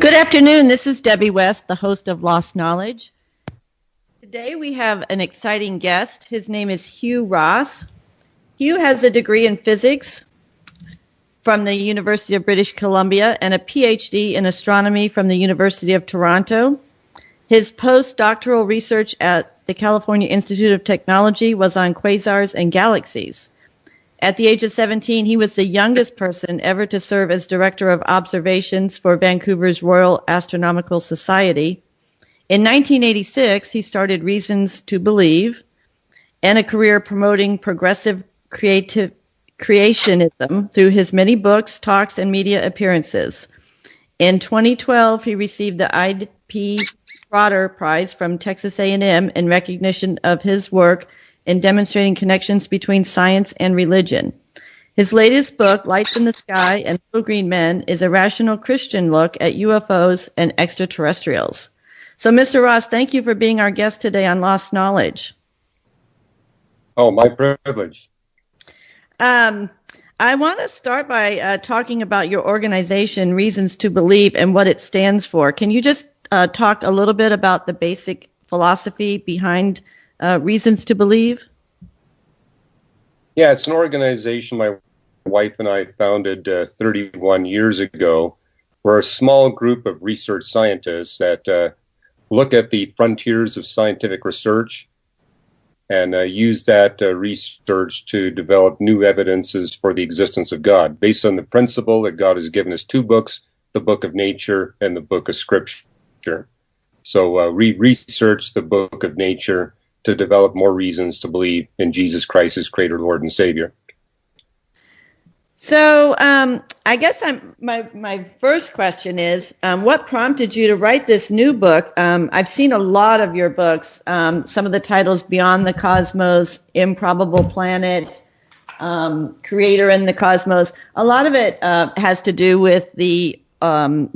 Good afternoon. This is Debbie West, the host of Lost Knowledge. Today we have an exciting guest. His name is Hugh Ross. Hugh has a degree in physics from the University of British Columbia and a PhD in astronomy from the University of Toronto. His postdoctoral research at the California Institute of Technology was on quasars and galaxies. At the age of 17, he was the youngest person ever to serve as Director of Observations for Vancouver's Royal Astronomical Society. In 1986, he started Reasons to Believe and a career promoting progressive creationism through his many books, talks, and media appearances. In 2012, he received the I.P. Trotter Prize from Texas A&M in recognition of his work in demonstrating connections between science and religion. His latest book, Lights in the Sky and Little Green Men, is a rational Christian look at UFOs and extraterrestrials. So, Mr. Ross, thank you for being our guest today on Lost Knowledge. Oh, my privilege. I want to start by talking about your organization, Reasons to Believe, and what it stands for. Can you just talk a little bit about the basic philosophy behind Reasons to Believe? Yeah, it's an organization my wife and I founded 31 years ago. We're a small group of research scientists that look at the frontiers of scientific research and use that research to develop new evidences for the existence of God, based on the principle that God has given us two books, the Book of Nature and the Book of Scripture. So we research the Book of Nature to develop more reasons to believe in Jesus Christ as Creator, Lord, and Savior. So I guess my first question is, what prompted you to write this new book? I've seen a lot of your books, some of the titles, Beyond the Cosmos, Improbable Planet, Creator in the Cosmos. A lot of it has to do with the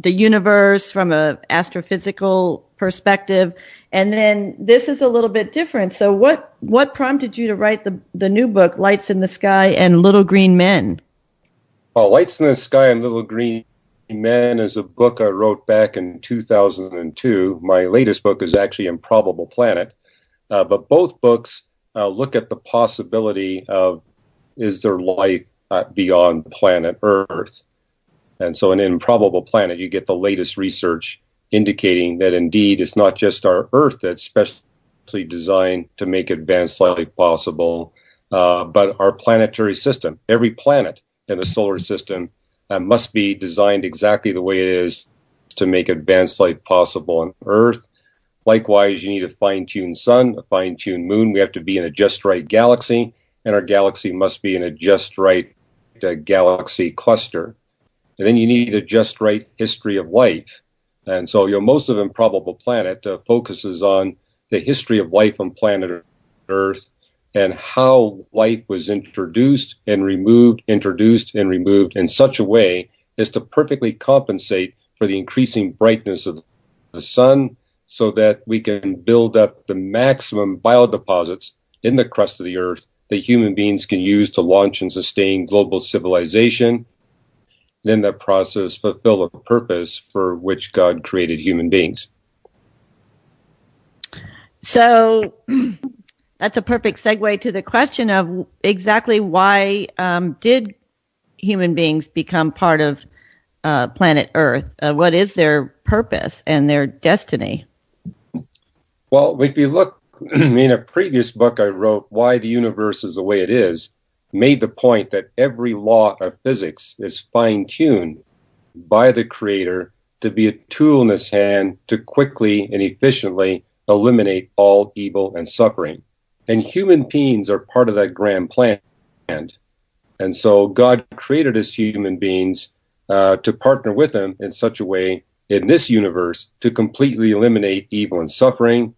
universe from an astrophysical perspective. And then this is a little bit different. So what prompted you to write the new book, Lights in the Sky and Little Green Men? Well, Lights in the Sky and Little Green Men is a book I wrote back in 2002. My latest book is actually Improbable Planet. But both books look at the possibility of, is there life beyond planet Earth? And so in Improbable Planet, you get the latest research indicating that indeed it's not just our Earth that's specially designed to make advanced life possible, but our planetary system. Every planet in the solar system must be designed exactly the way it is to make advanced life possible on Earth. Likewise, you need a fine-tuned sun, a fine-tuned moon. We have to be in a just right galaxy, and our galaxy must be in a just right galaxy cluster. And then you need a just right history of life. And so, most of Improbable Planet focuses on the history of life on planet Earth and how life was introduced and removed in such a way as to perfectly compensate for the increasing brightness of the sun so that we can build up the maximum biodeposits in the crust of the Earth that human beings can use to launch and sustain global civilization. In that process, fulfill the purpose for which God created human beings. So that's a perfect segue to the question of exactly why did human beings become part of planet Earth? What is their purpose and their destiny? Well, if you look in a previous book I wrote, Why the Universe is the Way It Is, made the point that every law of physics is fine-tuned by the Creator to be a tool in His hand to quickly and efficiently eliminate all evil and suffering. And human beings are part of that grand plan. And so God created us human beings to partner with Him in such a way in this universe to completely eliminate evil and suffering.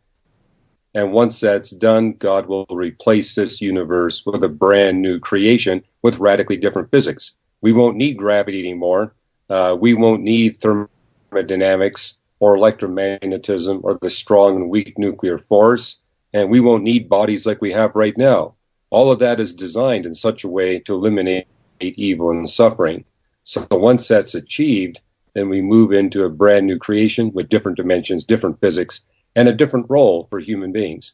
And once that's done, God will replace this universe with a brand new creation with radically different physics. We won't need gravity anymore. We won't need thermodynamics or electromagnetism or the strong and weak nuclear force. And we won't need bodies like we have right now. All of that is designed in such a way to eliminate evil and suffering. So once that's achieved, then we move into a brand new creation with different dimensions, different physics, and a different role for human beings.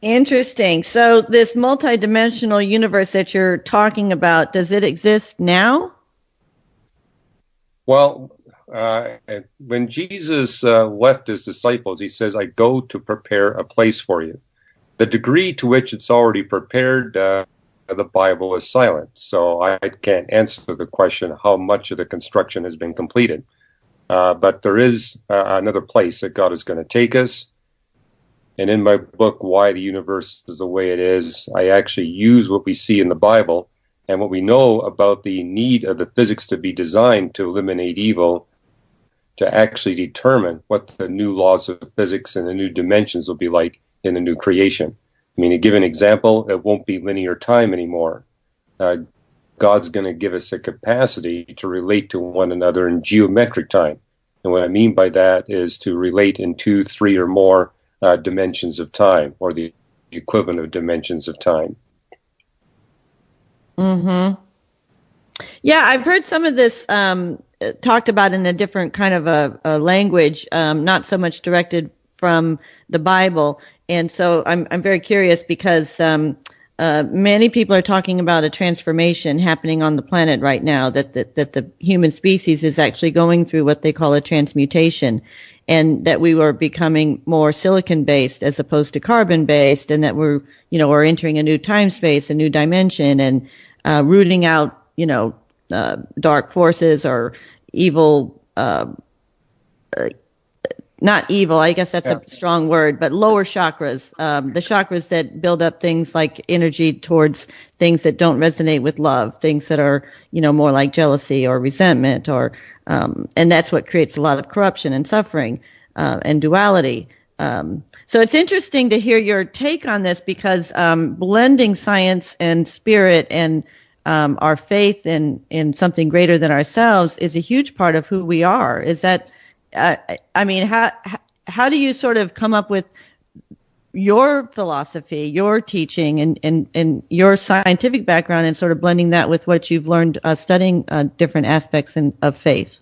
Interesting. So this multidimensional universe that you're talking about, does it exist now? Well, when Jesus left his disciples, he says, I go to prepare a place for you. The degree to which it's already prepared, the Bible is silent. So I can't answer the question how much of the construction has been completed. But there is another place that God is going to take us. And in my book, Why the Universe is the Way It Is, I actually use what we see in the Bible and what we know about the need of the physics to be designed to eliminate evil to actually determine what the new laws of physics and the new dimensions will be like in the new creation. I mean, to give an example, it won't be linear time anymore. God's going to give us a capacity to relate to one another in geometric time. And what I mean by that is to relate in 2, 3, or more dimensions of time, or the equivalent of dimensions of time. Mm-hmm. Yeah, I've heard some of this talked about in a different kind of a language, not so much directed from the Bible. And so I'm very curious because many people are talking about a transformation happening on the planet right now, that the human species is actually going through what they call a transmutation, and that we were becoming more silicon-based as opposed to carbon-based, and that we're entering a new time space, a new dimension, and rooting out, dark forces or evil, not evil, I guess that's a strong word, but lower chakras, the chakras that build up things like energy towards things that don't resonate with love, things that are, more like jealousy or resentment, or and that's what creates a lot of corruption and suffering and duality. So it's interesting to hear your take on this, because blending science and spirit and our faith in something greater than ourselves is a huge part of who we are. Is that, how do you sort of come up with your philosophy, your teaching, and your scientific background, and sort of blending that with what you've learned studying different aspects of faith?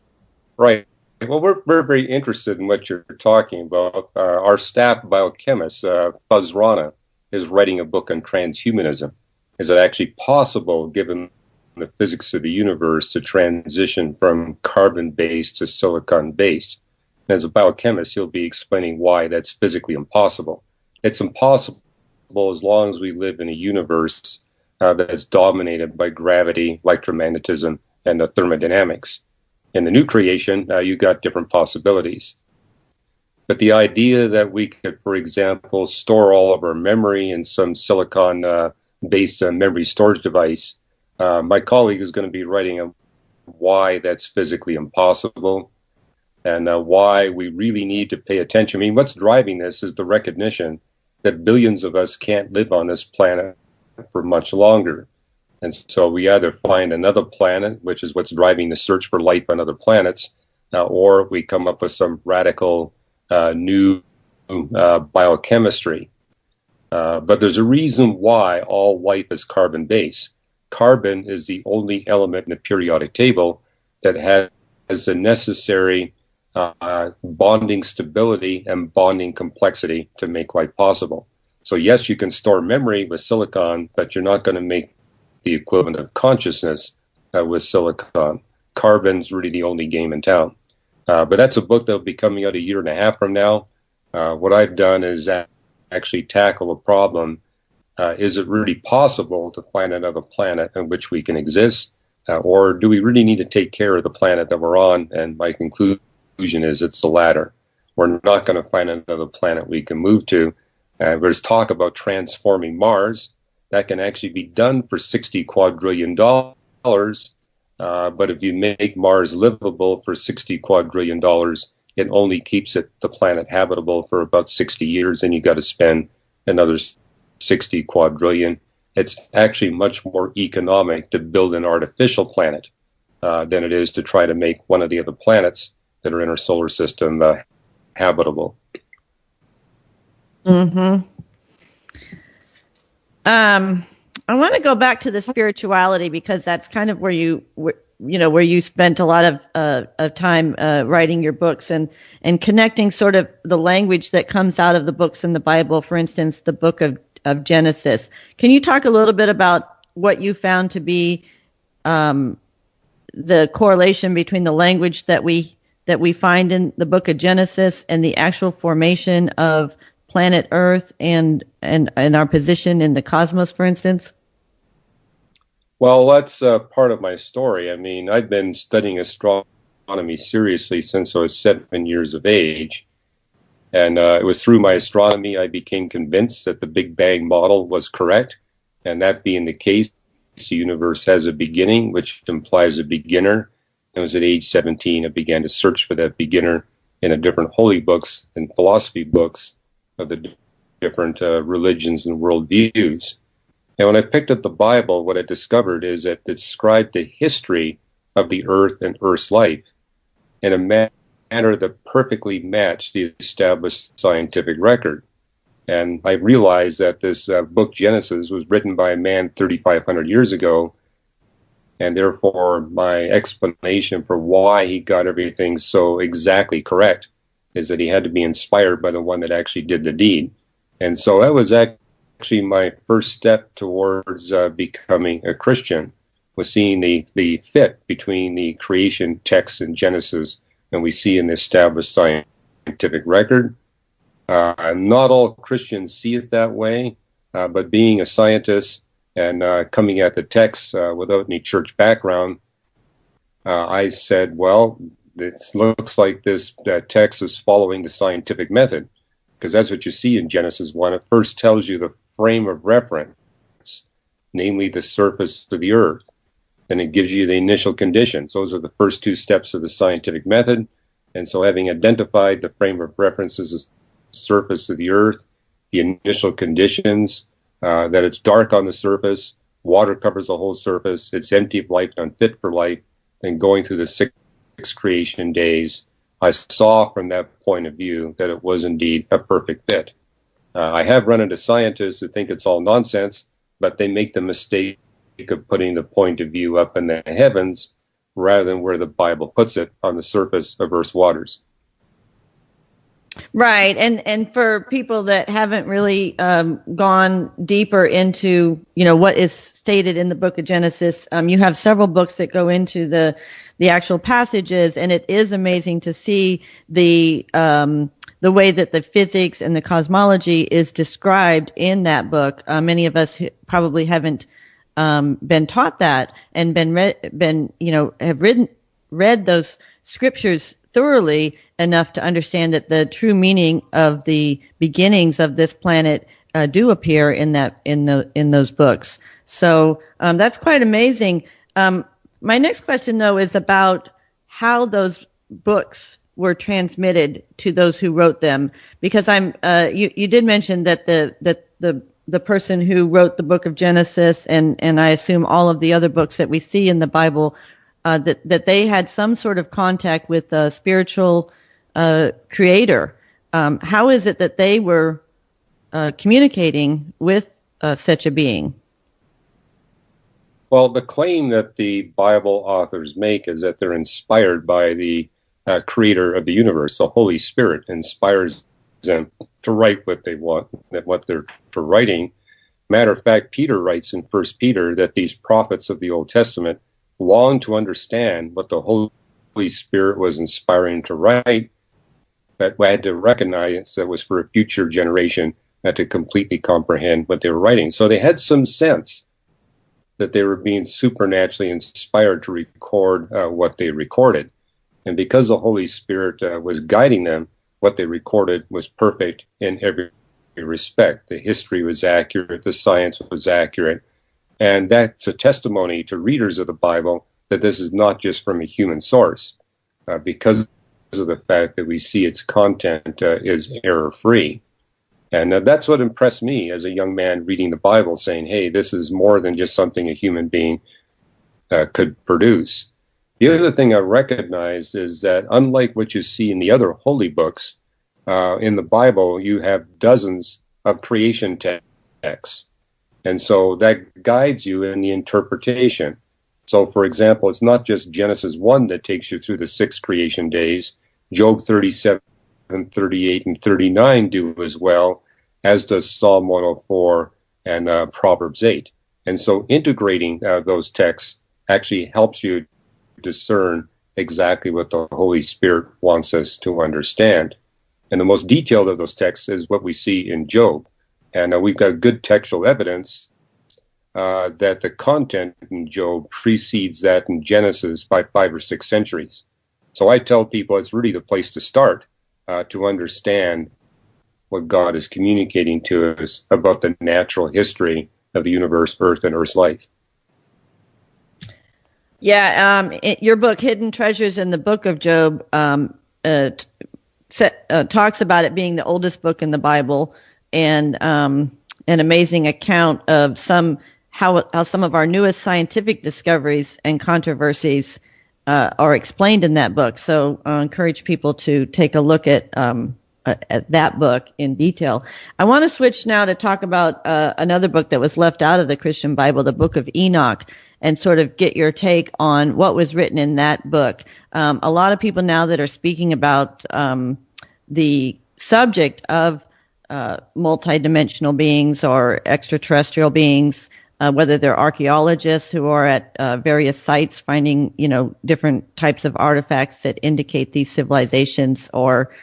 Right. Well, we're very interested in what you're talking about. Our staff biochemist, Buzz Rana, is writing a book on transhumanism. Is it actually possible, given the physics of the universe, to transition from carbon-based to silicon-based? And as a biochemist, he'll be explaining why that's physically impossible. It's impossible as long as we live in a universe that is dominated by gravity, electromagnetism, and the thermodynamics. In the new creation, you've got different possibilities. But the idea that we could, for example, store all of our memory in some silicon-based memory storage device, my colleague is going to be writing why that's physically impossible, and why we really need to pay attention. I mean, what's driving this is the recognition that billions of us can't live on this planet for much longer. And so we either find another planet, which is what's driving the search for life on other planets, or we come up with some radical new biochemistry. But there's a reason why all life is carbon-based. Carbon is the only element in the periodic table that has the necessary bonding stability and bonding complexity to make life possible. So yes, you can store memory with silicon, but you're not going to make the equivalent of consciousness with silicon. Carbon's really the only game in town. But that's a book that'll be coming out 1.5 years from now. What I've done is actually tackle a problem. Is it really possible to find another planet on which we can exist? Or do we really need to take care of the planet that we're on? And my conclusion is it's the latter. We're not going to find another planet we can move to. There's talk about transforming Mars. That can actually be done for $60 quadrillion. But if you make Mars livable for $60 quadrillion, it only keeps the planet habitable for about 60 years, and you got to spend another 60 quadrillion. It's actually much more economic to build an artificial planet than it is to try to make one of the other planets that are in our solar system habitable. Mm-hmm. I want to go back to the spirituality because that's kind of where where you spent a lot of time writing your books and connecting sort of the language that comes out of the books in the Bible. For instance, the book of Genesis. Can you talk a little bit about what you found to be the correlation between the language that we find in the book of Genesis and the actual formation of planet Earth and our position in the cosmos, for instance? Well, that's part of my story. I mean, I've been studying astronomy seriously since I was 7 years of age. And it was through my astronomy I became convinced that the Big Bang model was correct. And that being the case, the universe has a beginning, which implies a beginner. It was at age 17 I began to search for that beginner in the different holy books and philosophy books of the different religions and worldviews. And when I picked up the Bible, what I discovered is that it described the history of the earth and Earth's life in a manner that perfectly matched the established scientific record. And I realized that this book, Genesis, was written by a man 3,500 years ago, and therefore my explanation for why he got everything so exactly correct is that he had to be inspired by the one that actually did the deed. And so that was actually my first step towards becoming a Christian, was seeing the fit between the creation text in Genesis and we see in the established scientific record. Not all Christians see it that way, but being a scientist and coming at the text without any church background, I said, well, it looks like this text is following the scientific method, because that's what you see in Genesis 1. It first tells you the frame of reference, namely the surface of the earth. Then it gives you the initial conditions. Those are the first two steps of the scientific method. And so having identified the frame of reference as the surface of the earth, the initial conditions, that it's dark on the surface, water covers the whole surface, it's empty of life, unfit for life, and going through the six creation days, I saw from that point of view that it was indeed a perfect fit. I have run into scientists who think it's all nonsense, but they make the mistake of putting the point of view up in the heavens rather than where the Bible puts it, on the surface of Earth's waters. Right, and for people that haven't really gone deeper into what is stated in the book of Genesis, you have several books that go into the actual passages, and it is amazing to see the way that the physics and the cosmology is described in that book. Many of us probably haven't been taught that and have read those scriptures thoroughly enough to understand that the true meaning of the beginnings of this planet do appear in those books. So that's quite amazing. My next question, though, is about how those books were transmitted to those who wrote them, because you did mention that the person who wrote the book of Genesis and I assume all of the other books that we see in the Bible, that they had some sort of contact with a spiritual creator. How is it that they were communicating with such a being? Well, the claim that the Bible authors make is that they're inspired by the creator of the universe. The Holy Spirit inspires them to write what they want, what they're writing. Matter of fact, Peter writes in 1 Peter that these prophets of the Old Testament longed to understand what the Holy Spirit was inspiring to write, but had to recognize that was for a future generation to completely comprehend what they were writing. So they had some sense that they were being supernaturally inspired to record what they recorded. And because the Holy Spirit was guiding them, what they recorded was perfect in every respect. The history was accurate, the science was accurate, and that's a testimony to readers of the Bible that this is not just from a human source, because of the fact that we see its content is error-free. And that's what impressed me as a young man reading the Bible, saying, hey, this is more than just something a human being could produce. The other thing I recognized is that unlike what you see in the other holy books, in the Bible, you have dozens of creation texts. And so that guides you in the interpretation. So, for example, it's not just Genesis 1 that takes you through the 6 creation days. Job 37, 38, and 39 do as well, as does Psalm 104 and Proverbs 8. And so integrating those texts actually helps you discern exactly what the Holy Spirit wants us to understand. And the most detailed of those texts is what we see in Job. And we've got good textual evidence that the content in Job precedes that in Genesis by 5 or 6 centuries. So I tell people it's really the place to start to understand what God is communicating to us about the natural history of the universe, Earth, and Earth's life. Yeah, your book, Hidden Treasures in the Book of Job, talks about it being the oldest book in the Bible, and an amazing account of how some of our newest scientific discoveries and controversies are explained in that book. So I encourage people to take a look at that book in detail. I want to switch now to talk about another book that was left out of the Christian Bible, the Book of Enoch, and sort of get your take on what was written in that book. A lot of people now that are speaking about the subject of multidimensional beings or extraterrestrial beings, whether they're archaeologists who are at various sites finding, different types of artifacts that indicate these civilizations, or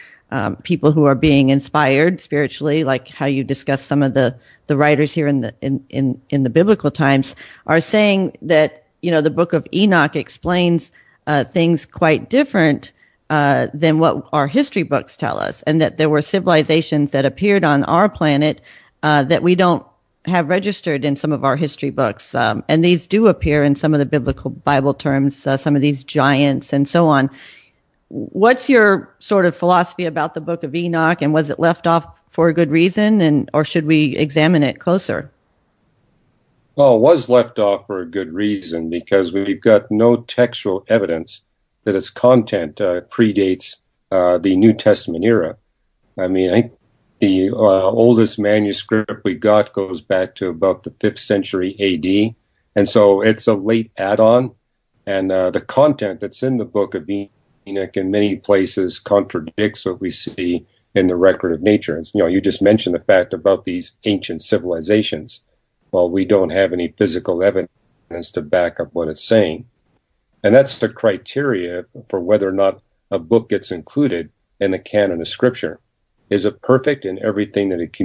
people who are being inspired spiritually, like how you discussed some of the writers here in the biblical times, are saying that, the Book of Enoch explains things quite different than what our history books tell us, and that there were civilizations that appeared on our planet that we don't have registered in some of our history books. And these do appear in some of the biblical Bible terms, some of these giants and so on. What's your sort of philosophy about the Book of Enoch, and was it left off for a good reason, or should we examine it closer? Well, it was left off for a good reason, because we've got no textual evidence that its content predates the New Testament era. I mean, I think the oldest manuscript we got goes back to about the 5th century AD. And so it's a late add-on. And the content that's in the Book of Enoch in many places contradicts what we see in the record of nature. As, you just mentioned the fact about these ancient civilizations. Well, we don't have any physical evidence to back up what it's saying. And that's the criteria for whether or not a book gets included in the canon of Scripture. Is it perfect in everything that it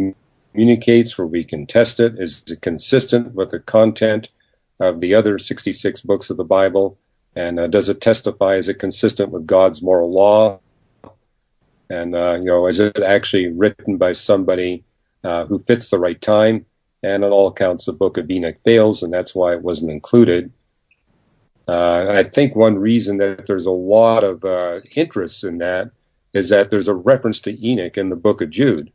communicates, where we can test it? Is it consistent with the content of the other 66 books of the Bible? And does it testify? Is it consistent with God's moral law? And, is it actually written by somebody who fits the right time? And on all accounts, the Book of Enoch fails, and that's why it wasn't included. I think one reason that there's a lot of interest in that is that there's a reference to Enoch in the Book of Jude.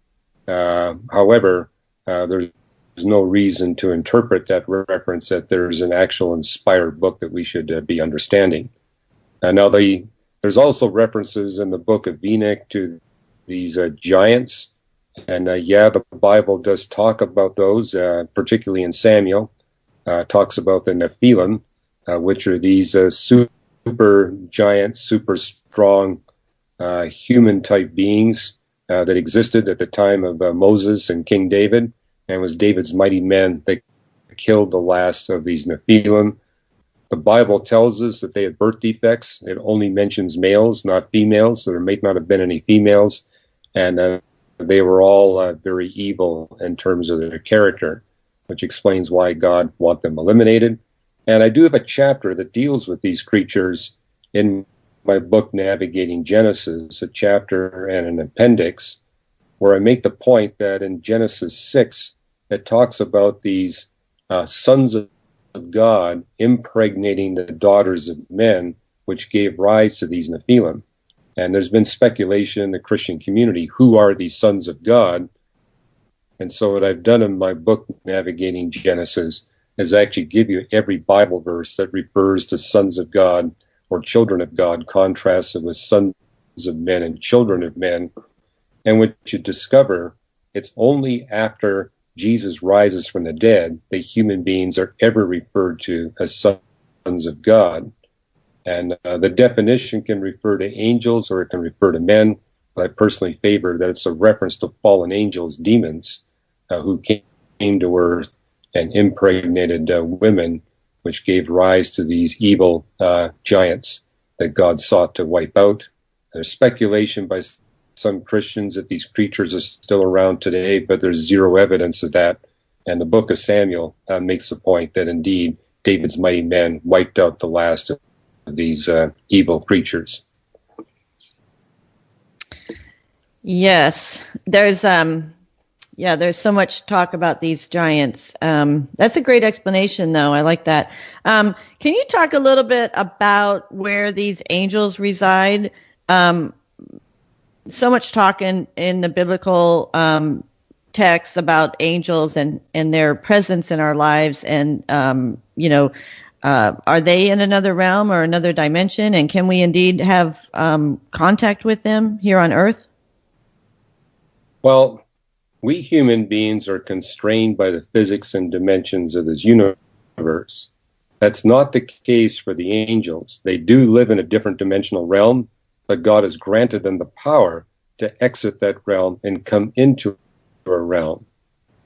However, there's no reason to interpret that reference that there's an actual inspired book that we should be understanding. Now, there's also references in the Book of Enoch to these giants. And the Bible does talk about those, particularly in Samuel. Talks about the Nephilim, which are these super giant, super strong human-type beings that existed at the time of Moses and King David, and was David's mighty men that killed the last of these Nephilim. The Bible tells us that they had birth defects. It only mentions males, not females, so there may not have been any females, and they were all very evil in terms of their character, which explains why God wanted them eliminated. And I do have a chapter that deals with these creatures in my book, Navigating Genesis, a chapter and an appendix, where I make the point that in Genesis 6, it talks about these sons of God impregnating the daughters of men, which gave rise to these Nephilim. And there's been speculation in the Christian community, who are these sons of God? And so what I've done in my book, Navigating Genesis, is actually give you every Bible verse that refers to sons of God or children of God, contrasted with sons of men and children of men. And what you discover, it's only after Jesus rises from the dead, that human beings are ever referred to as sons of God. And the definition can refer to angels or it can refer to men. But I personally favor that it's a reference to fallen angels, demons, who came to earth and impregnated women, which gave rise to these evil giants that God sought to wipe out. There's speculation by some Christians that these creatures are still around today, but there's zero evidence of that. And the book of Samuel makes the point that indeed David's mighty men wiped out the last of these evil creatures. Yes, there's so much talk about these giants. That's a great explanation, though. I like that. Can you talk a little bit about where these angels reside? So much talk in the biblical texts about angels and their presence in our lives, and are they in another realm or another dimension? And can we indeed have contact with them here on Earth? Well, we human beings are constrained by the physics and dimensions of this universe. That's not the case for the angels. They do live in a different dimensional realm, but God has granted them the power to exit that realm and come into a realm.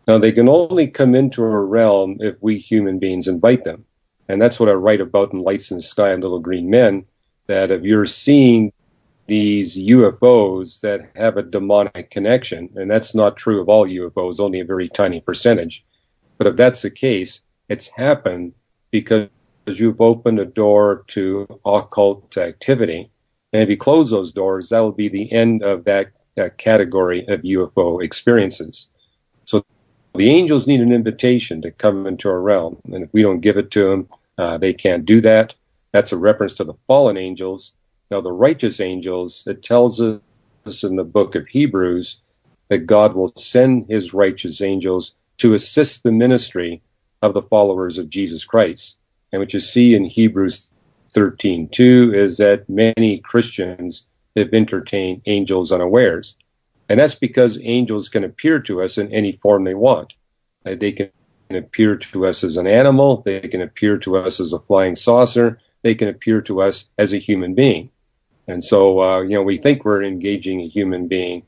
Now, they can only come into a realm if we human beings invite them. And that's what I write about in Lights in the Sky and Little Green Men, that if you're seeing these UFOs that have a demonic connection, and that's not true of all UFOs, only a very tiny percentage, but if that's the case, it's happened because you've opened a door to occult activity. And if you close those doors, that will be the end of that category of UFO experiences. So the angels need an invitation to come into our realm. And if we don't give it to them, they can't do that. That's a reference to the fallen angels. Now, the righteous angels, it tells us in the book of Hebrews that God will send his righteous angels to assist the ministry of the followers of Jesus Christ. And what you see in Hebrews 13:2 is that many Christians have entertained angels unawares. And that's because angels can appear to us in any form they want. They can appear to us as an animal. They can appear to us as a flying saucer. They can appear to us as a human being. And so, we think we're engaging a human being,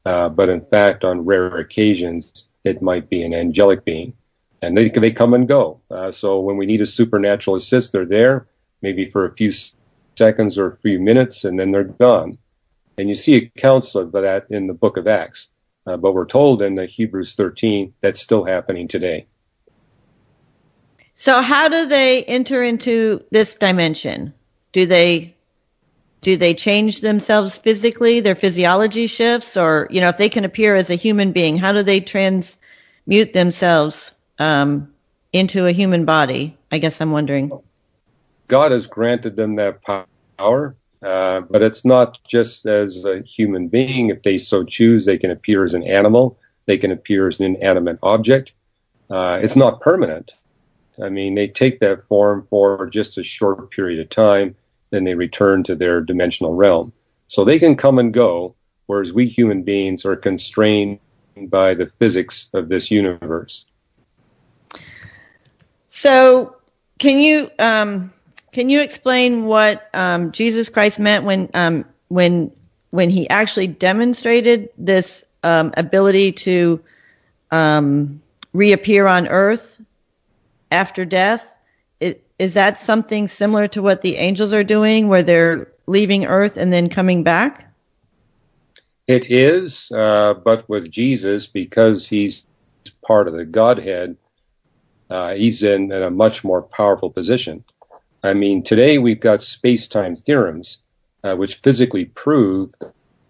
but in fact, on rare occasions, it might be an angelic being. And they come and go. So when we need a supernatural assist, they're there, maybe for a few seconds or a few minutes, and then they're gone. And you see accounts of that in the book of Acts. But we're told in the Hebrews 13 that's still happening today. So how do they enter into this dimension? Do they change themselves physically? Their physiology shifts? Or, if they can appear as a human being, how do they transmute themselves into a human body? I guess I'm wondering. God has granted them that power. But it's not just as a human being. If they so choose, they can appear as an animal. They can appear as an inanimate object. It's not permanent. I mean, they take that form for just a short period of time, then they return to their dimensional realm. So they can come and go, whereas we human beings are constrained by the physics of this universe. So can you explain what Jesus Christ meant when he actually demonstrated this ability to reappear on Earth after death? Is that something similar to what the angels are doing, where they're leaving Earth and then coming back? It is, but with Jesus, because he's part of the Godhead, he's in a much more powerful position. I mean, today we've got space-time theorems, which physically prove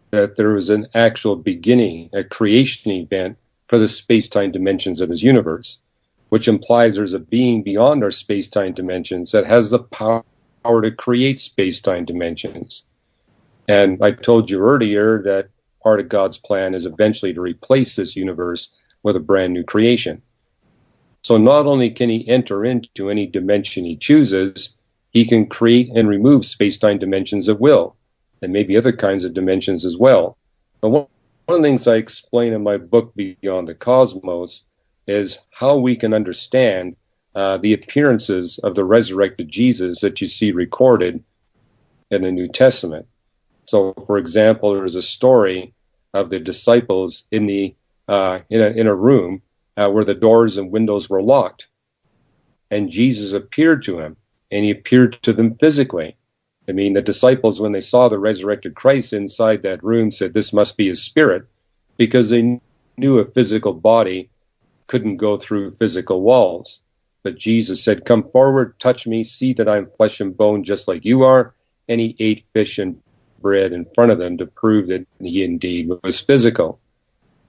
that there was an actual beginning, a creation event for the space-time dimensions of this universe, which implies there's a being beyond our space-time dimensions that has the power to create space-time dimensions. And I told you earlier that part of God's plan is eventually to replace this universe with a brand new creation. So not only can he enter into any dimension he chooses, he can create and remove space-time dimensions at will, and maybe other kinds of dimensions as well. But one of the things I explain in my book, Beyond the Cosmos, is how we can understand the appearances of the resurrected Jesus that you see recorded in the New Testament. So, for example, there's a story of the disciples in a room where the doors and windows were locked, and Jesus appeared to him, and he appeared to them physically. I mean, the disciples, when they saw the resurrected Christ inside that room, said this must be his spirit, because they knew a physical body couldn't go through physical walls. But Jesus said, "Come forward, touch me, see that I'm flesh and bone just like you are." And he ate fish and bread in front of them to prove that he indeed was physical.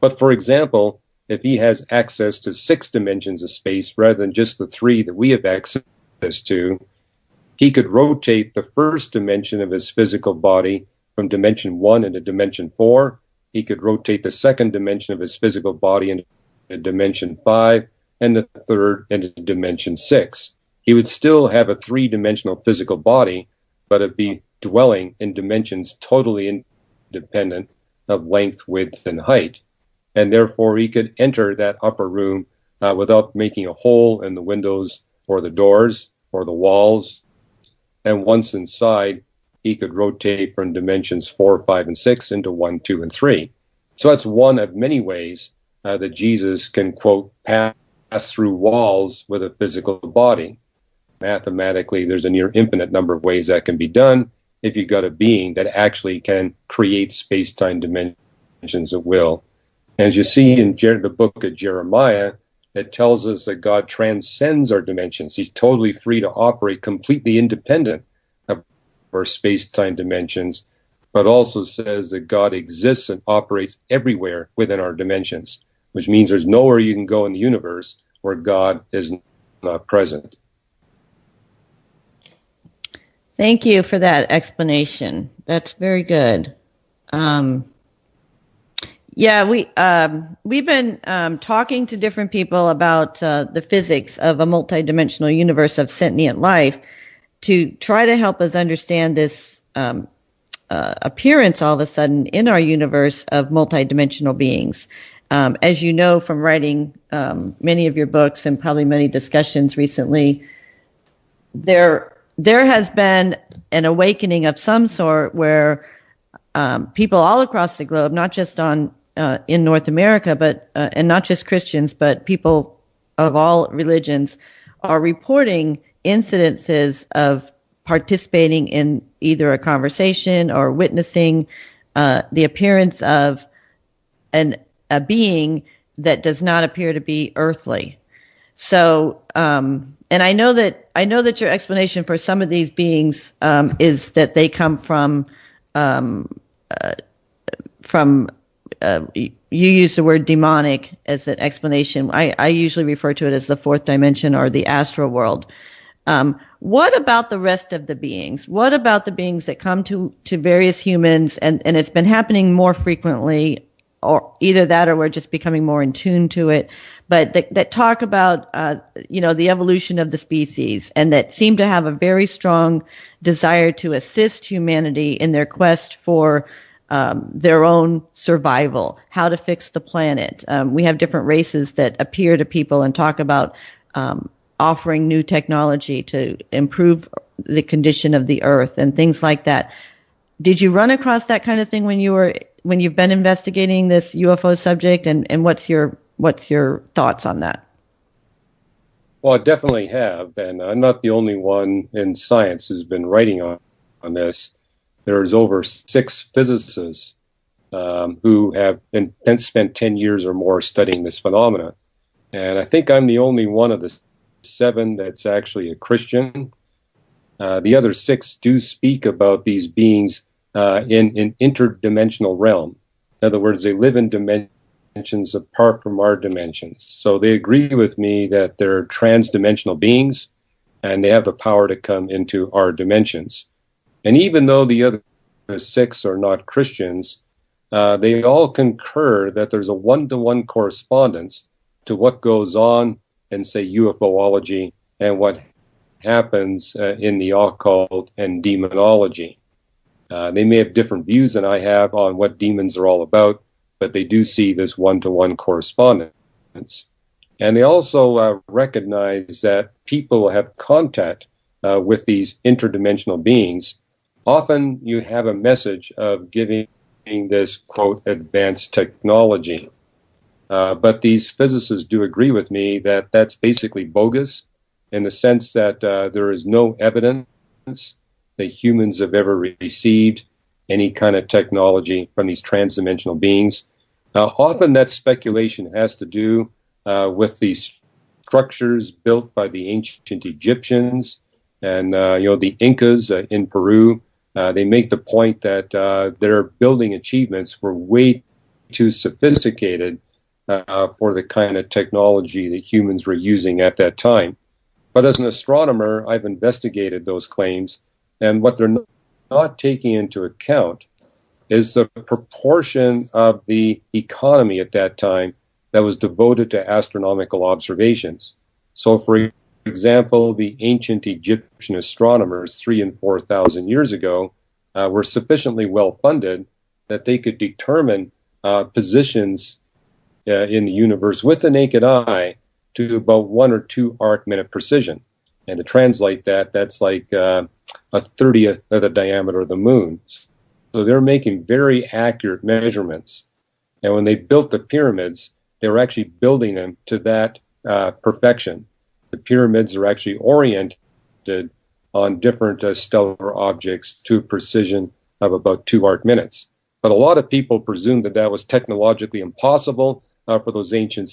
But for example, if he has access to 6 dimensions of space rather than just the 3 that we have access to, he could rotate the first dimension of his physical body from dimension 1 into dimension 4. He could rotate the second dimension of his physical body into dimension 5, and the third into dimension 6. He would still have a 3-dimensional physical body, but it'd be dwelling in dimensions totally independent of length, width, and height. And therefore, he could enter that upper room without making a hole in the windows or the doors or the walls. And once inside, he could rotate from dimensions 4, 5, and 6 into 1, 2, and 3. So that's one of many ways that Jesus can, quote, pass through walls with a physical body. Mathematically, there's a near infinite number of ways that can be done if you've got a being that actually can create space-time dimensions at will. And as you see in the book of Jeremiah, it tells us that God transcends our dimensions. He's totally free to operate completely independent of our space-time dimensions, but also says that God exists and operates everywhere within our dimensions, which means there's nowhere you can go in the universe where God is not present. Thank you for that explanation. That's very good. We've been talking to different people about the physics of a multidimensional universe of sentient life to try to help us understand this appearance all of a sudden in our universe of multidimensional beings. As you know from writing many of your books and probably many discussions recently, there has been an awakening of some sort where people all across the globe, not just in North America, but and not just Christians, but people of all religions, are reporting incidences of participating in either a conversation or witnessing the appearance of a being that does not appear to be earthly. So, and I know that your explanation for some of these beings is that they come from you use the word demonic as an explanation. I usually refer to it as the 4th dimension or the astral world. What about the rest of the beings? What about the beings that come to various humans and it's been happening more frequently, or either that or we're just becoming more in tune to it, but that talk about, the evolution of the species and that seem to have a very strong desire to assist humanity in their quest for their own survival, how to fix the planet. We have different races that appear to people and talk about offering new technology to improve the condition of the earth and things like that. Did you run across that kind of thing when you've been investigating this UFO subject, and what's your thoughts on that? Well, I definitely have, and I'm not the only one in science who's been writing on this. There's over 6 physicists who have spent 10 years or more studying this phenomena. And I think I'm the only one of the 7 that's actually a Christian. The other 6 do speak about these beings in interdimensional realm. In other words, they live in dimensions apart from our dimensions. So they agree with me that they're transdimensional beings and they have the power to come into our dimensions. And even though the other 6 are not Christians, they all concur that there's a one-to-one correspondence to what goes on in, say, UFOlogy and what happens in the occult and demonology. They may have different views than I have on what demons are all about, but they do see this one-to-one correspondence. And they also recognize that people have contact with these interdimensional beings. Often you have a message of giving this, quote, advanced technology. But these physicists do agree with me that that's basically bogus in the sense that there is no evidence that humans have ever received any kind of technology from these transdimensional beings. Often that speculation has to do with these structures built by the ancient Egyptians and the Incas in Peru. They make the point that their building achievements were way too sophisticated for the kind of technology that humans were using at that time. But as an astronomer, I've investigated those claims, and what they're not taking into account is the proportion of the economy at that time that was devoted to astronomical observations. So, for example, the ancient Egyptian astronomers 3,000 and 4,000 years ago were sufficiently well funded that they could determine positions in the universe with the naked eye to about 1 or 2 arc-minute precision. And to translate that, that's like a 30th of the diameter of the moon. So they're making very accurate measurements. And when they built the pyramids, they were actually building them to that perfection. The pyramids are actually oriented on different stellar objects to a precision of about 2 arc-minutes. But a lot of people presumed that that was technologically impossible for those ancient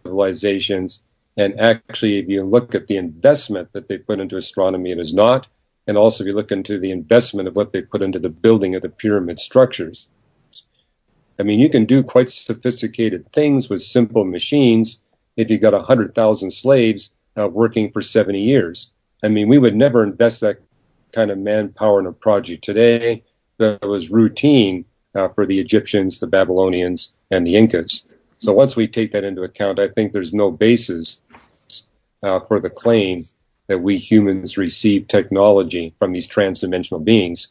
civilizations. And actually, if you look at the investment that they put into astronomy, it is not. And also, if you look into the investment of what they put into the building of the pyramid structures, I mean, you can do quite sophisticated things with simple machines if you got 100,000 slaves working for 70 years. I mean, we would never invest that kind of manpower in a project today that was routine for the Egyptians, the Babylonians, and the Incas. So once we take that into account, I think there's no basis for the claim that we humans receive technology from these transdimensional beings.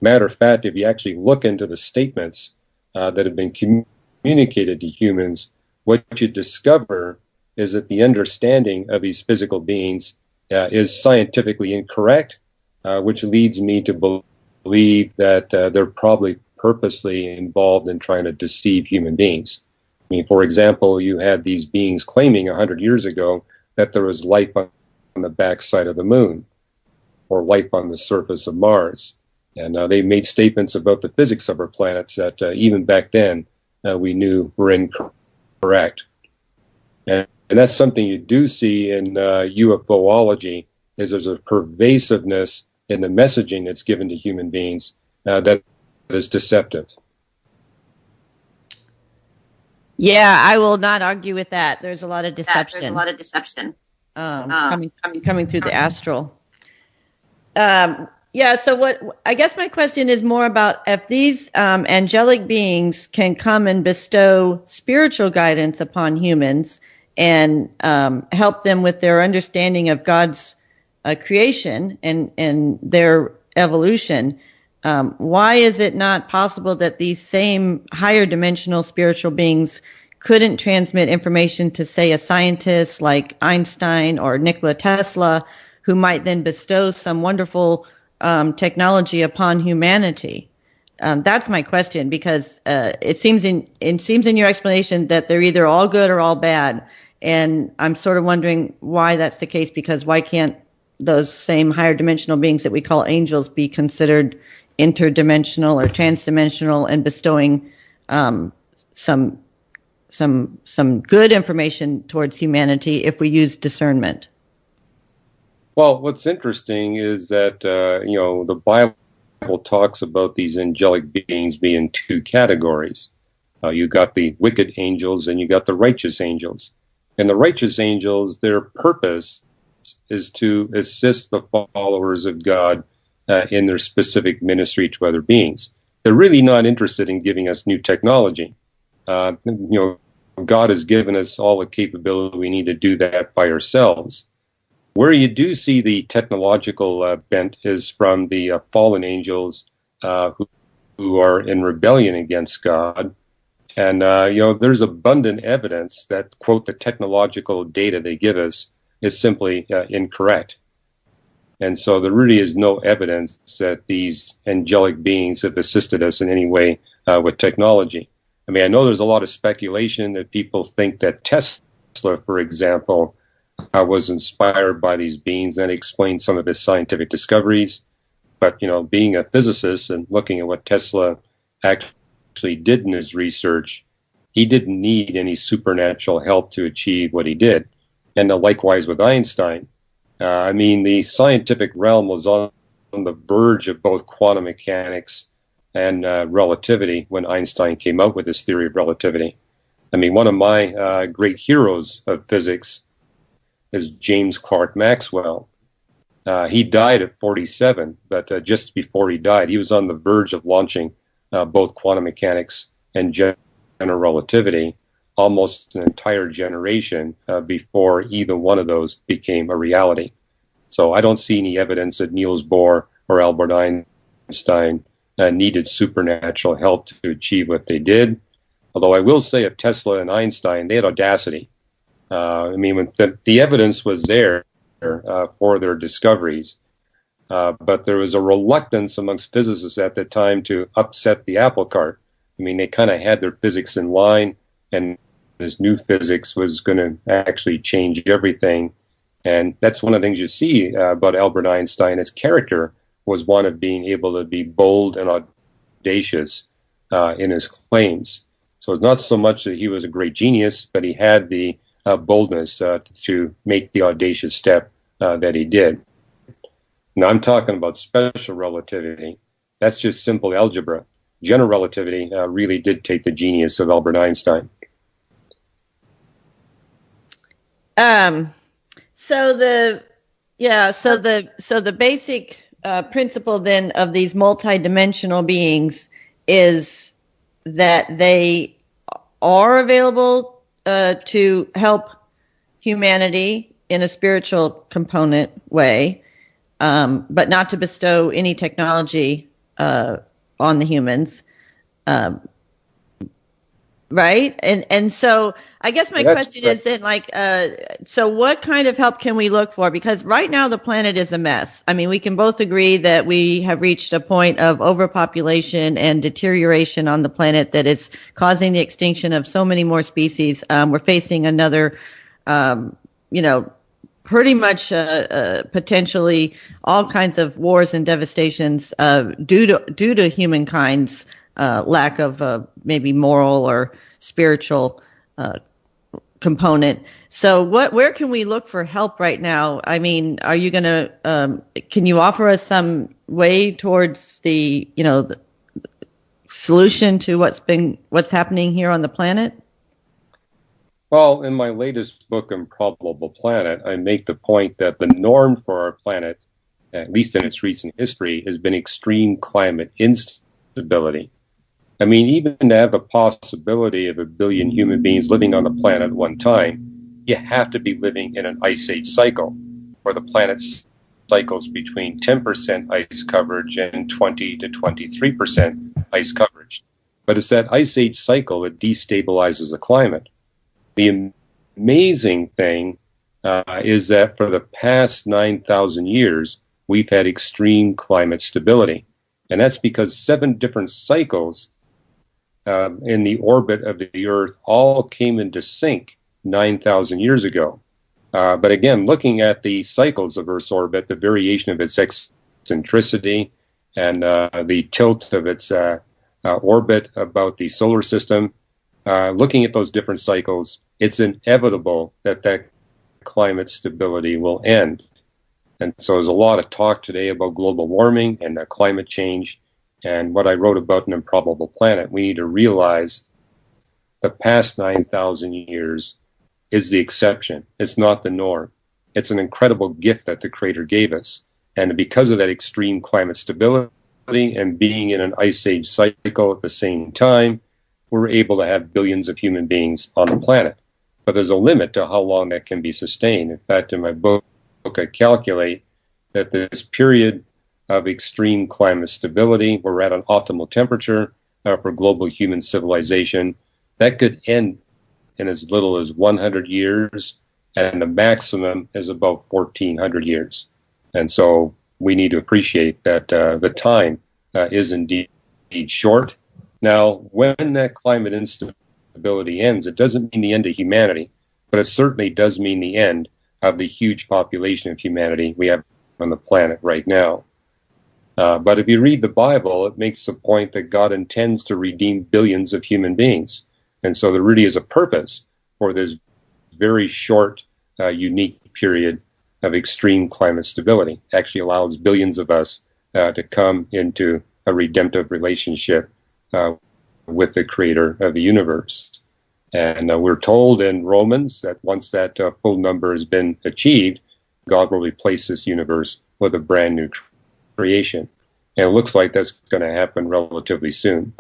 Matter of fact, if you actually look into the statements that have been communicated to humans, what you discover is that the understanding of these physical beings is scientifically incorrect, which leads me to believe that they're probably purposely involved in trying to deceive human beings. I mean, for example, you had these beings claiming 100 years ago that there was life on the backside of the moon or life on the surface of Mars. And they made statements about the physics of our planets that even back then we knew were incorrect. And that's something you do see in UFOlogy, is there's a pervasiveness in the messaging that's given to human beings that is deceptive. Yeah, I will not argue with that. There's a lot of deception. Coming through the astral. So what I guess my question is more about if these angelic beings can come and bestow spiritual guidance upon humans and help them with their understanding of God's creation and their evolution. Why is it not possible that these same higher dimensional spiritual beings couldn't transmit information to, say, a scientist like Einstein or Nikola Tesla, who might then bestow some wonderful technology upon humanity? That's my question, because it seems in your explanation that they're either all good or all bad, and I'm sort of wondering why that's the case. Because why can't those same higher dimensional beings that we call angels be considered interdimensional or transdimensional and bestowing some good information towards humanity if we use discernment? Well, what's interesting is that the Bible talks about these angelic beings being 2 categories. You got the wicked angels and you got the righteous angels. And the righteous angels, their purpose is to assist the followers of God in their specific ministry to other beings. They're really not interested in giving us new technology. God has given us all the capability we need to do that by ourselves. Where you do see the technological bent is from the fallen angels who are in rebellion against God. And, there's abundant evidence that, quote, the technological data they give us is simply incorrect. And so there really is no evidence that these angelic beings have assisted us in any way with technology. I mean, I know there's a lot of speculation that people think that Tesla, for example, was inspired by these beings and explained some of his scientific discoveries. But, being a physicist and looking at what Tesla actually did in his research, he didn't need any supernatural help to achieve what he did. And likewise with Einstein. The scientific realm was on the verge of both quantum mechanics and relativity when Einstein came out with his theory of relativity. I mean, one of my great heroes of physics is James Clerk Maxwell. He died at 47, but just before he died, he was on the verge of launching both quantum mechanics and general relativity, almost an entire generation before either one of those became a reality. So I don't see any evidence that Niels Bohr or Albert Einstein needed supernatural help to achieve what they did. Although I will say of Tesla and Einstein, they had audacity. When the evidence was there for their discoveries, but there was a reluctance amongst physicists at the time to upset the apple cart. I mean, they kind of had their physics in line, and this new physics was going to actually change everything. And that's one of the things you see about Albert Einstein. His character was one of being able to be bold and audacious in his claims. So it's not so much that he was a great genius, but he had the boldness to make the audacious step that he did. Now, I'm talking about special relativity. That's just simple algebra. General relativity really did take the genius of Albert Einstein. So the basic principle then of these multidimensional beings is that they are available to help humanity in a spiritual component way, but not to bestow any technology on the humans, right? And so I guess my question is then, so what kind of help can we look for? Because right now the planet is a mess. I mean, we can both agree that we have reached a point of overpopulation and deterioration on the planet that is causing the extinction of so many more species. We're facing another, pretty much potentially all kinds of wars and devastations due to humankind's lack of maybe moral or spiritual component. So where can we look for help right now? I mean, are you going to, can you offer us some way towards the solution to what's happening here on the planet? Well, in my latest book, Improbable Planet, I make the point that the norm for our planet, at least in its recent history, has been extreme climate instability. I mean, even to have the possibility of 1 billion human beings living on the planet at one time, you have to be living in an ice age cycle, where the planet cycles between 10% ice coverage and 20 to 23% ice coverage. But it's that ice age cycle that destabilizes the climate. The amazing thing is that for the past 9,000 years, we've had extreme climate stability. And that's because 7 different cycles in the orbit of the Earth all came into sync 9,000 years ago. But again, looking at the cycles of Earth's orbit, the variation of its eccentricity and the tilt of its orbit about the solar system, looking at those different cycles, it's inevitable that climate stability will end. And so there's a lot of talk today about global warming and climate change. And what I wrote about in Improbable Planet, we need to realize the past 9,000 years is the exception. It's not the norm. It's an incredible gift that the Creator gave us. And because of that extreme climate stability and being in an ice age cycle at the same time, we're able to have billions of human beings on the planet. But there's a limit to how long that can be sustained. In fact, in my book, I calculate that this period of extreme climate stability, we're at an optimal temperature for global human civilization, That could end in as little as 100 years, and the maximum is about 1,400 years. And so we need to appreciate that the time is indeed short. Now, when that climate instability ends, it doesn't mean the end of humanity, but it certainly does mean the end of the huge population of humanity we have on the planet right now. But if you read the Bible, it makes the point that God intends to redeem billions of human beings. And so there really is a purpose for this very short, unique period of extreme climate stability. It actually allows billions of us to come into a redemptive relationship with the creator of the universe. And we're told in Romans that once that full number has been achieved, God will replace this universe with a brand new creation. And it looks like that's going to happen relatively soon.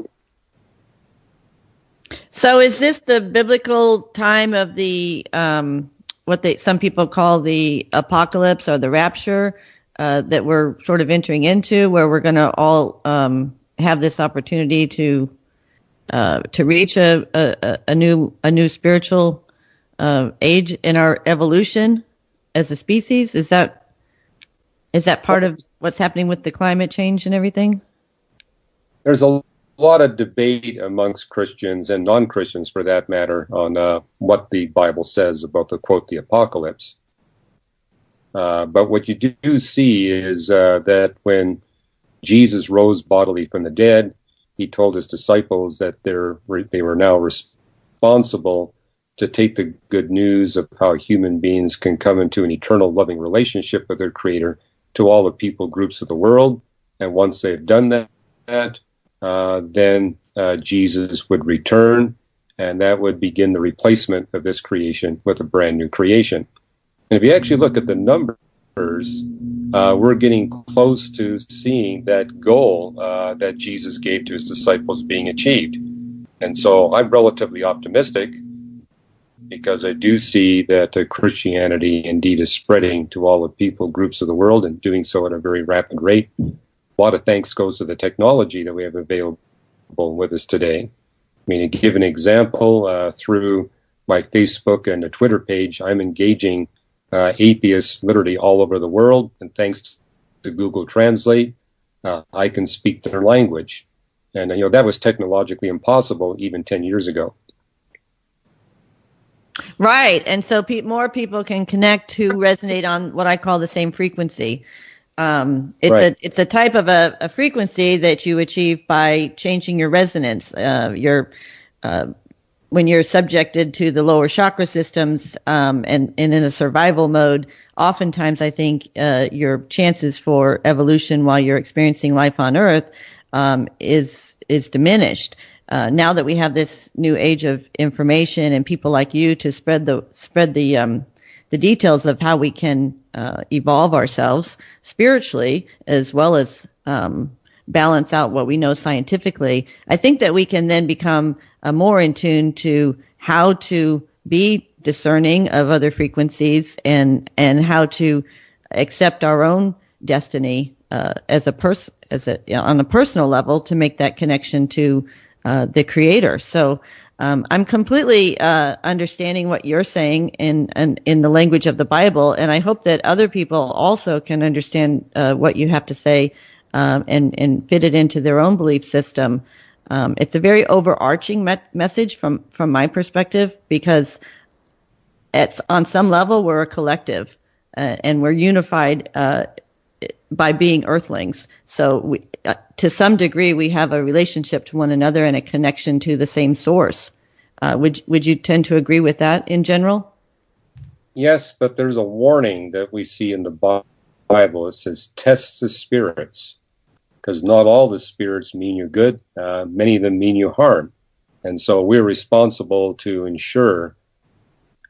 So is this the biblical time of the some people call the apocalypse or the rapture that we're sort of entering into, where we're going to all have this opportunity to reach a new spiritual age in our evolution as a species? Is that part of what's happening with the climate change and everything? There's a lot of debate amongst Christians and non-Christians, for that matter, on what the Bible says about the apocalypse. But what you do see is that when Jesus rose bodily from the dead, he told his disciples that they were now responsible to take the good news of how human beings can come into an eternal loving relationship with their Creator to all the people groups of the world. And once they've done that, then Jesus would return, and that would begin the replacement of this creation with a brand new creation. And if you actually look at the numbers, we're getting close to seeing that goal that Jesus gave to his disciples being achieved. And so I'm relatively optimistic, because I do see that Christianity indeed is spreading to all the people groups of the world, and doing so at a very rapid rate. A lot of thanks goes to the technology that we have available with us today. I mean, to give an example, through my Facebook and a Twitter page, I'm engaging atheists literally all over the world, and thanks to Google Translate, I can speak their language. And, that was technologically impossible even 10 years ago. Right. And so more people can connect who resonate on what I call the same frequency. It's a type of a frequency that you achieve by changing your resonance. When you're subjected to the lower chakra systems and in a survival mode, oftentimes I think your chances for evolution while you're experiencing life on Earth is diminished. Now that we have this new age of information and people like you to spread the details of how we can evolve ourselves spiritually, as well as balance out what we know scientifically, I think that we can then become more in tune to how to be discerning of other frequencies and how to accept our own destiny on a personal level, to make that connection to the Creator. So I'm completely understanding what you're saying in the language of the Bible, and I hope that other people also can understand what you have to say and fit it into their own belief system. It's a very overarching message from my perspective, because on some level we're a collective and we're unified by being earthlings. So to some degree we have a relationship to one another and a connection to the same source. Would you tend to agree with that in general? Yes, but there's a warning that we see in the Bible. It says, test the spirits, because not all the spirits mean you good. Many of them mean you harm. And so we're responsible to ensure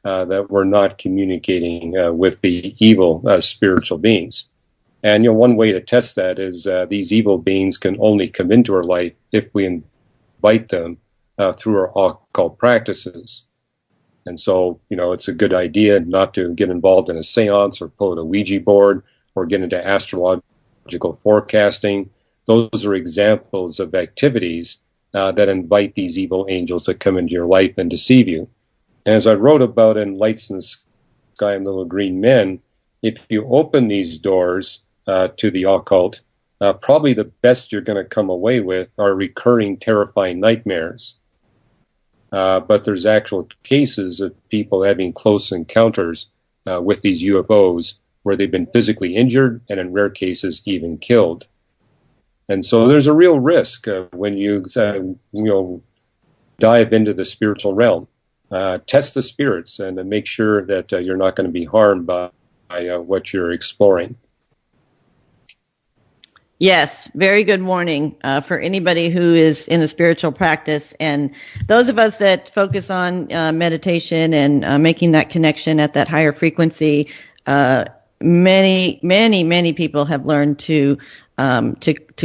that we're not communicating with the evil spiritual beings. And one way to test that is these evil beings can only come into our life if we invite them through our occult practices. And so, it's a good idea not to get involved in a seance or pull out a Ouija board or get into astrological forecasting. Those are examples of activities that invite these evil angels to come into your life and deceive you. And as I wrote about in Lights in the Sky and Little Green Men, if you open these doors to the occult, probably the best you're going to come away with are recurring terrifying nightmares. But there's actual cases of people having close encounters with these UFOs where they've been physically injured and in rare cases even killed. And so there's a real risk when you dive into the spiritual realm. Test the spirits and make sure that you're not going to be harmed by what you're exploring. Yes, very good warning for anybody who is in a spiritual practice. And those of us that focus on meditation and making that connection at that higher frequency, many people have learned to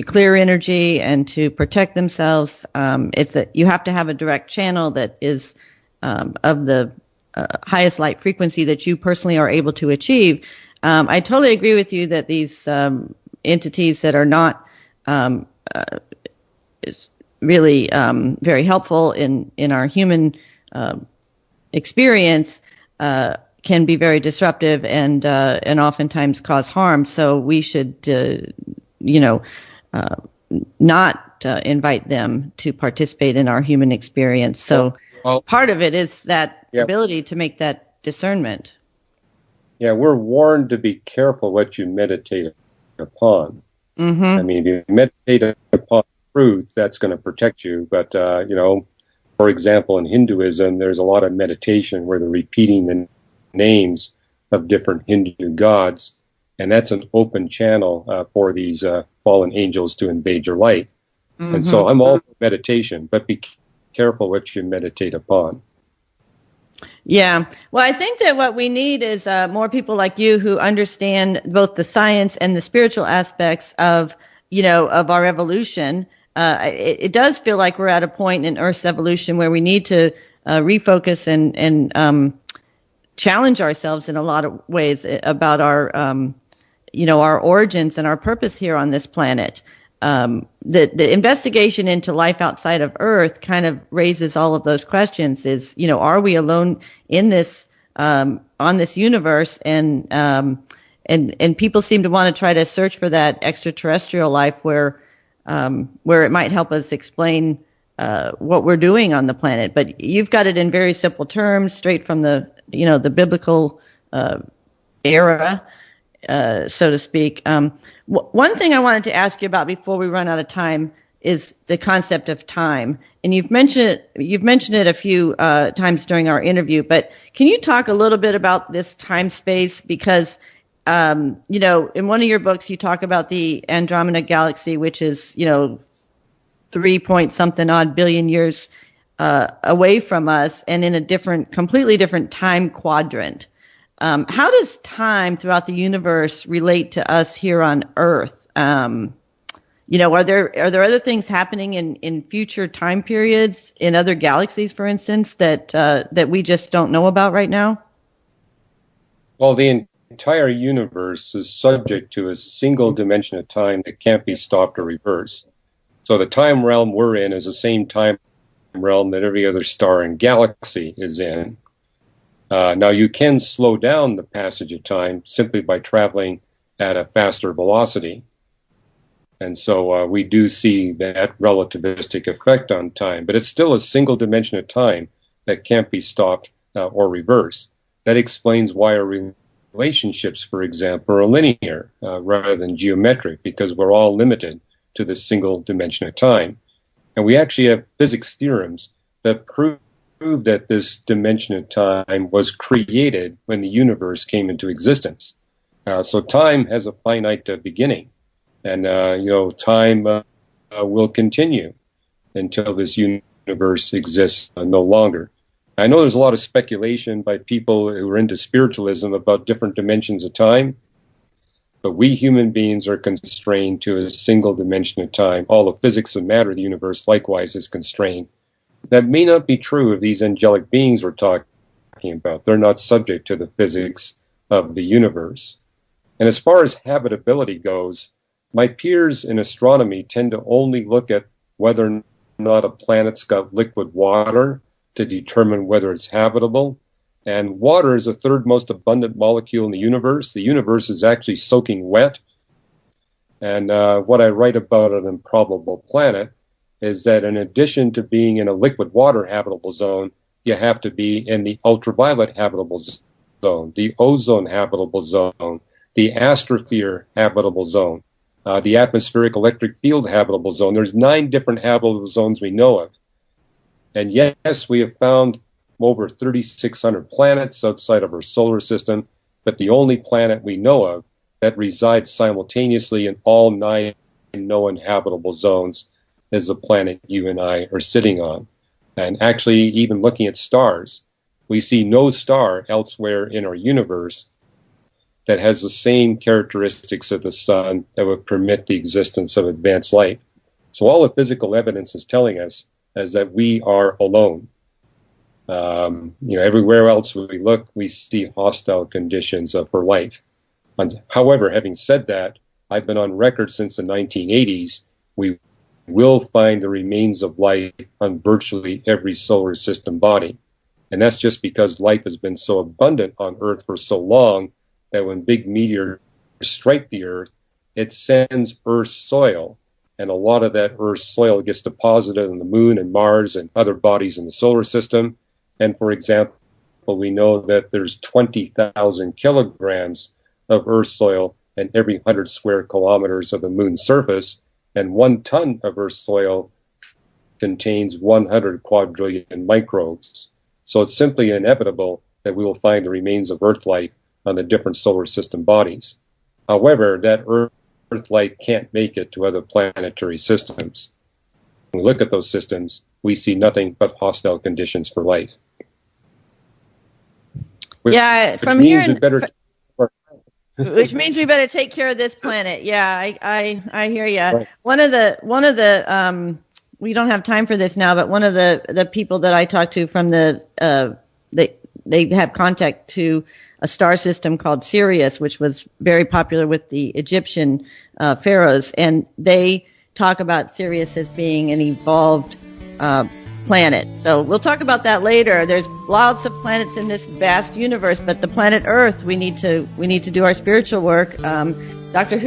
clear energy and to protect themselves. You have to have a direct channel that is of the highest light frequency that you personally are able to achieve. I totally agree with you that these entities that are not really very helpful in our human experience can be very disruptive and oftentimes cause harm. So we should not invite them to participate in our human experience. So part of it is that ability to make that discernment. Yeah, we're warned to be careful what you meditate upon. Mm-hmm. I mean, if you meditate upon truth, that's going to protect you. But, for example, in Hinduism, there's a lot of meditation where they're repeating the names of different Hindu gods. And that's an open channel for these fallen angels to invade your light. Mm-hmm. And so I'm all for meditation, but be careful what you meditate upon. Yeah. Well, I think that what we need is more people like you who understand both the science and the spiritual aspects of our evolution. It does feel like we're at a point in Earth's evolution where we need to refocus and challenge ourselves in a lot of ways about our origins and our purpose here on this planet. The investigation into life outside of Earth kind of raises all of those questions. Are we alone in this on this universe? And people seem to want to try to search for that extraterrestrial life where it might help us explain what we're doing on the planet. But you've got it in very simple terms, straight from the biblical era, so to speak. One thing I wanted to ask you about before we run out of time is the concept of time. And you've mentioned it a few times during our interview, but can you talk a little bit about this time space? Because, in one of your books, you talk about the Andromeda Galaxy, which is, 3-point-something odd billion years away from us and in a completely different time quadrant. How does time throughout the universe relate to us here on Earth? Are there other things happening in future time periods in other galaxies, for instance, that we just don't know about right now? Well, the entire universe is subject to a single dimension of time that can't be stopped or reversed. So the time realm we're in is the same time realm that every other star and galaxy is in. Now, you can slow down the passage of time simply by traveling at a faster velocity. And so we do see that relativistic effect on time, but it's still a single dimension of time that can't be stopped or reversed. That explains why our relationships, for example, are linear rather than geometric, because we're all limited to this single dimension of time. And we actually have physics theorems that prove that this dimension of time was created when the universe came into existence. So time has a finite beginning, and time will continue until this universe exists no longer. I know there's a lot of speculation by people who are into spiritualism about different dimensions of time, but we human beings are constrained to a single dimension of time. All the physics of matter of the universe likewise is constrained. That may not be true of these angelic beings we're talking about. They're not subject to the physics of the universe. And as far as habitability goes, my peers in astronomy tend to only look at whether or not a planet's got liquid water to determine whether it's habitable. And water is the third most abundant molecule in the universe. The universe is actually soaking wet. And what I write about an improbable planet is that in addition to being in a liquid water habitable zone, you have to be in the ultraviolet habitable zone, the ozone habitable zone, the astrosphere habitable zone, the atmospheric electric field habitable zone. There's 9 different habitable zones we know of. And yes, we have found over 3,600 planets outside of our solar system, but the only planet we know of that resides simultaneously in all 9 known habitable zones is the planet you and I are sitting on. And actually, even looking at stars, we see no star elsewhere in our universe that has the same characteristics of the sun that would permit the existence of advanced life. So all the physical evidence is telling us is that we are alone. Everywhere else we look, we see hostile conditions for life. And, however, having said that, I've been on record since the 1980s. We will find the remains of life on virtually every solar system body. And that's just because life has been so abundant on Earth for so long that when big meteors strike the Earth, it sends Earth's soil. And a lot of that Earth's soil gets deposited on the Moon and Mars and other bodies in the solar system. And for example, we know that there's 20,000 kilograms of Earth soil in every 100 square kilometers of the Moon's surface, and 1 ton of Earth soil contains 100 quadrillion microbes. So it's simply inevitable that we will find the remains of Earth life on the different solar system bodies. However, that Earth life can't make it to other planetary systems. When we look at those systems, we see nothing but hostile conditions for life. Which means we better take care of this planet. Yeah, I hear you. Right. One of the we don't have time for this now, but one of the people that I talked to from they have contact to a star system called Sirius, which was very popular with the Egyptian pharaohs, and they talk about Sirius as being an evolved planet. So we'll talk about that later. There's lots of planets in this vast universe, but the planet Earth, we need to do our spiritual work. Dr.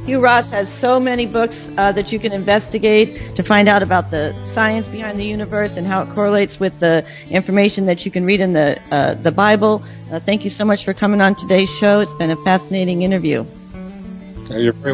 Hugh Ross has so many books that you can investigate to find out about the science behind the universe and how it correlates with the information that you can read in the Bible. Thank you so much for coming on today's show. It's been a fascinating interview. You're very